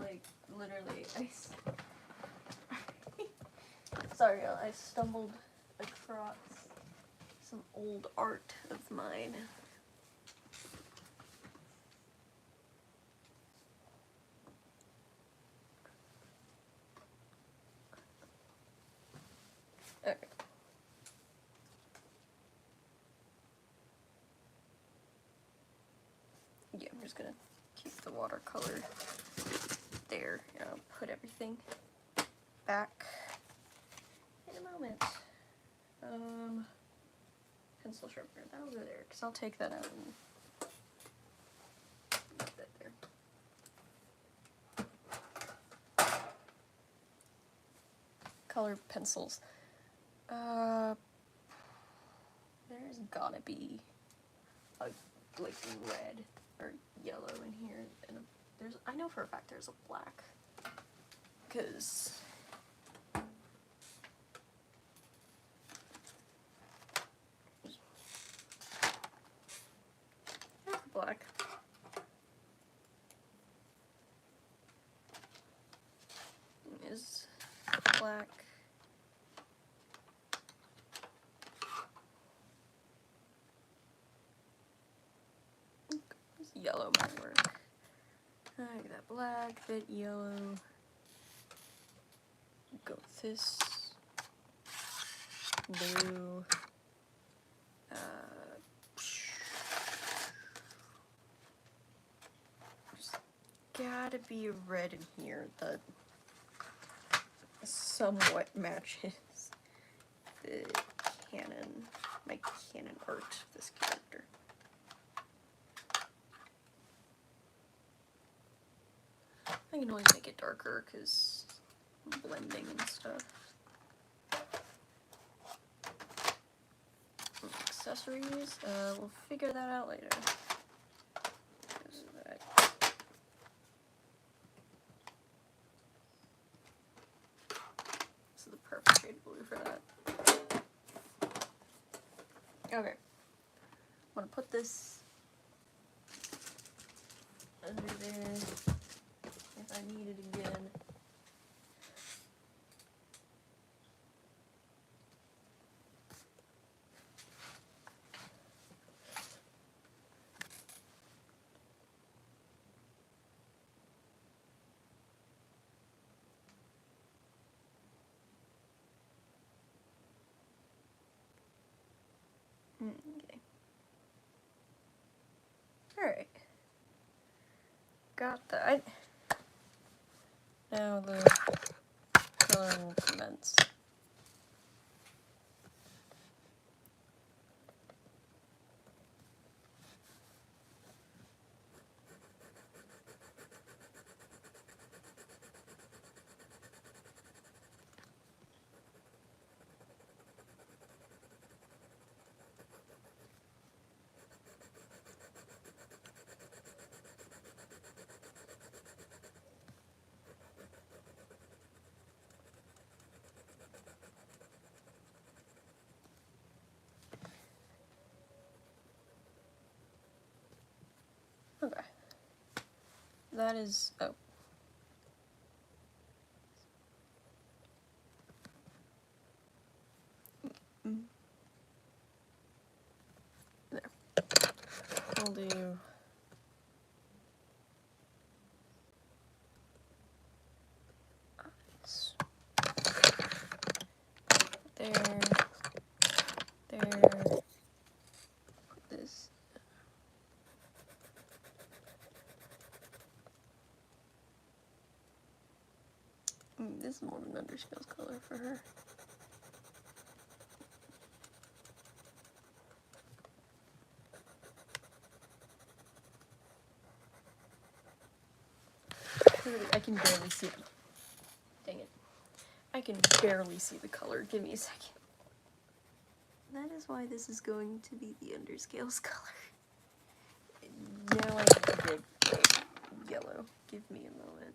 Like, literally, sorry, I stumbled across old art of mine. Okay. Yeah, I'm just gonna keep the watercolor there, and I'll put everything back in a moment. Pencil sharpener, that'll go there, because I'll take that out and put that there. Colored pencils. There's gotta be a, like, red or yellow in here, and I know for a fact there's a black, because black. Is black. Yellow might work. I get that black, bit yellow. Go with this. Blue. There's gotta be a red in here that somewhat matches the my canon art of this character. I can always make it darker because blending and stuff. Accessories, we'll figure that out later. This is the perfect shade of blue for that. Okay. I'm gonna put this under there if I need it again. Okay. Alright. Got that. Now the coloring will commence. Okay. That is, oh. There. We'll do eyes. There. Put this. This is more of an underscales color for her. I can barely see it. Dang it. I can barely see the color. Give me a second. That is why this is going to be the underscales color. Now I need to dig yellow. Give me a moment.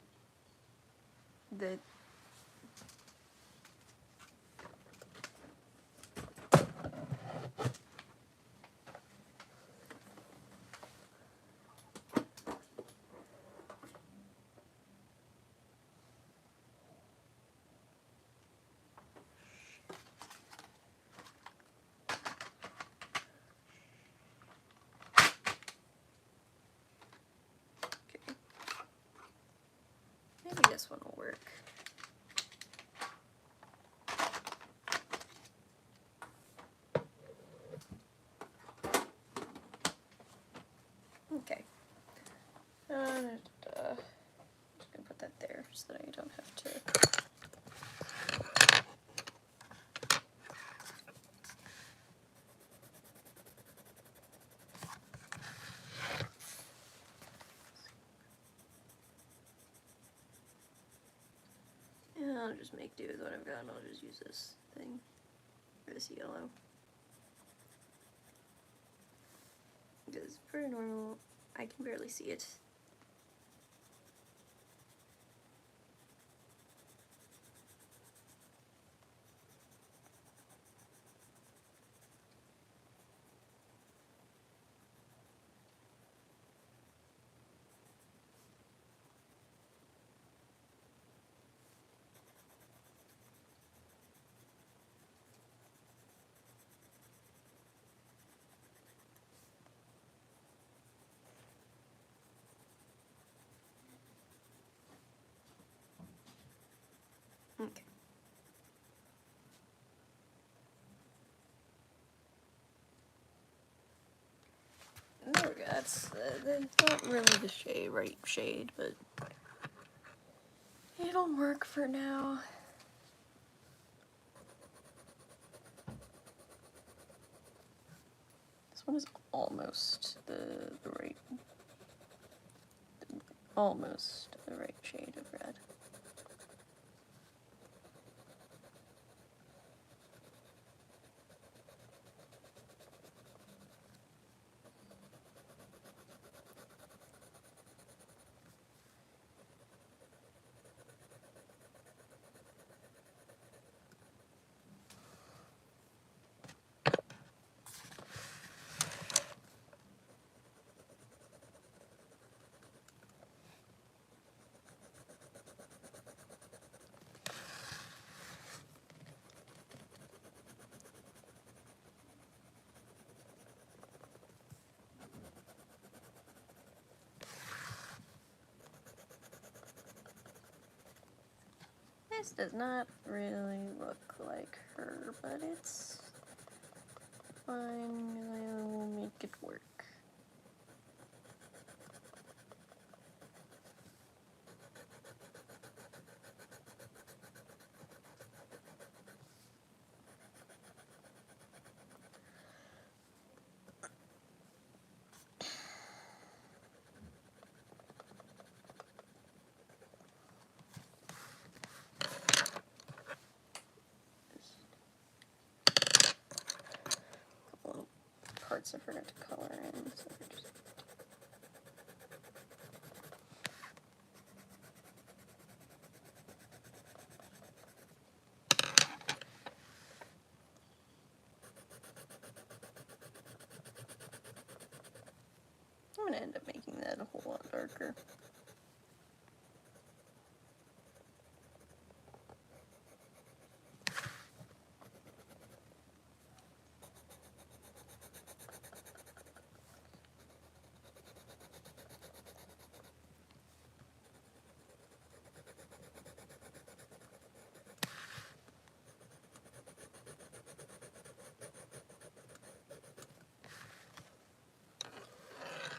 And I'm just gonna put that there so that I don't have to. Yeah, I'll just make do with what I've got and I'll just use this thing, or this yellow. Because pretty normal, I can barely see it. Okay. There we go. That's not really the right shade, but it'll work for now. This one is almost the right shade of red. This does not really look like her, but it's fine. I will make it work. Parts I forgot to color in. So just... I'm gonna end up making that a whole lot darker.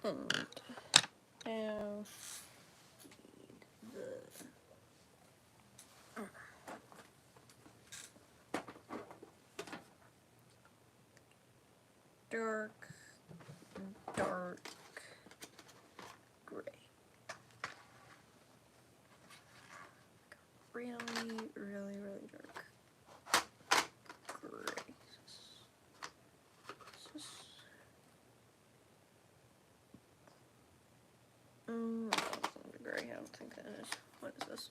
And now the dark gray. Really dark gray. Gray, I don't think that is. What is this?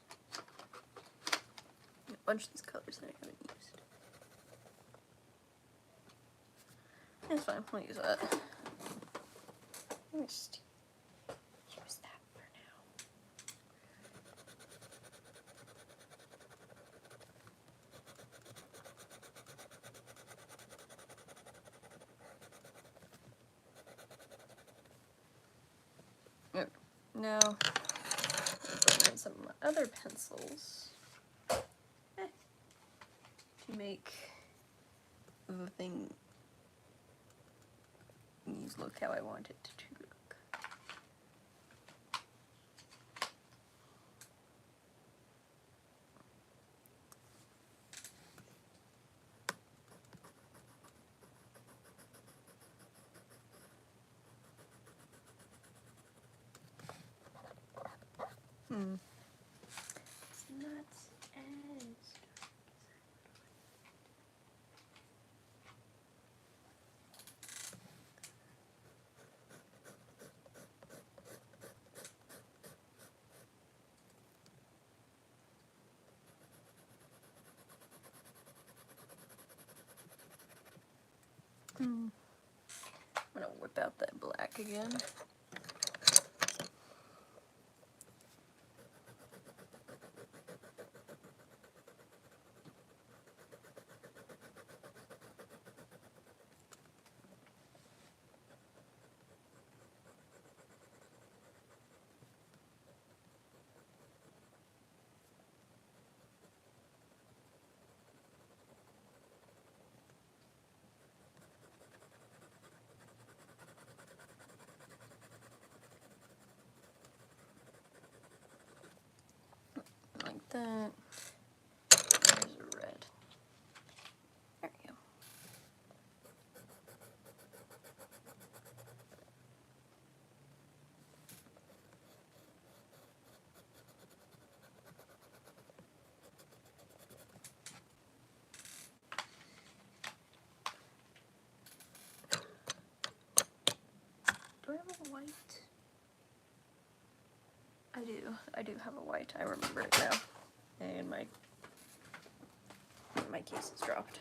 A bunch of these colors that I haven't used. It's fine, we'll use that. Just use that for now. Okay. Now, I'm putting in some of my other pencils to make the thing look how I want it to look. It's not as I'm gonna whip out that black again. Like that. There's a red. There we go. Do I have a white? I do have a white. I remember it now. And my case is dropped.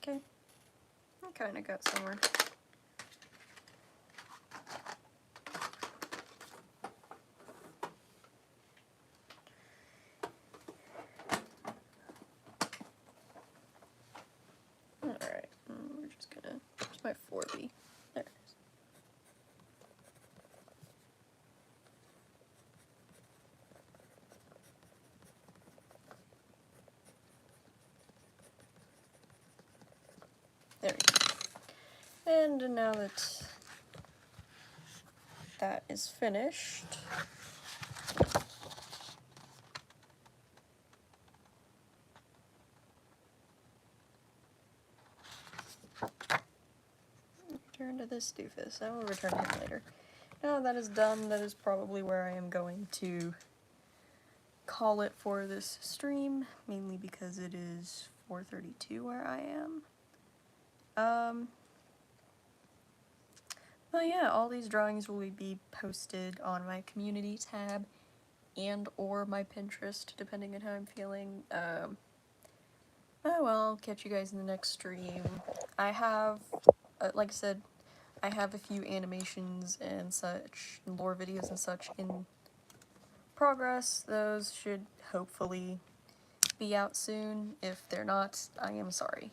Okay. I kind of got somewhere. Alright, we're just gonna, where's my 4B? There it is. There we go. And now that that is finished, return to this doofus. I will return to him later. Now that is done, that is probably where I am going to call it for this stream, mainly because it is 4:32 where I am. But yeah, all these drawings will be posted on my community tab and or my Pinterest, depending on how I'm feeling. Oh well, I'll catch you guys in the next stream. I have, like I said, I have a few animations and such, lore videos and such in progress. Those should hopefully be out soon. If they're not, I am sorry.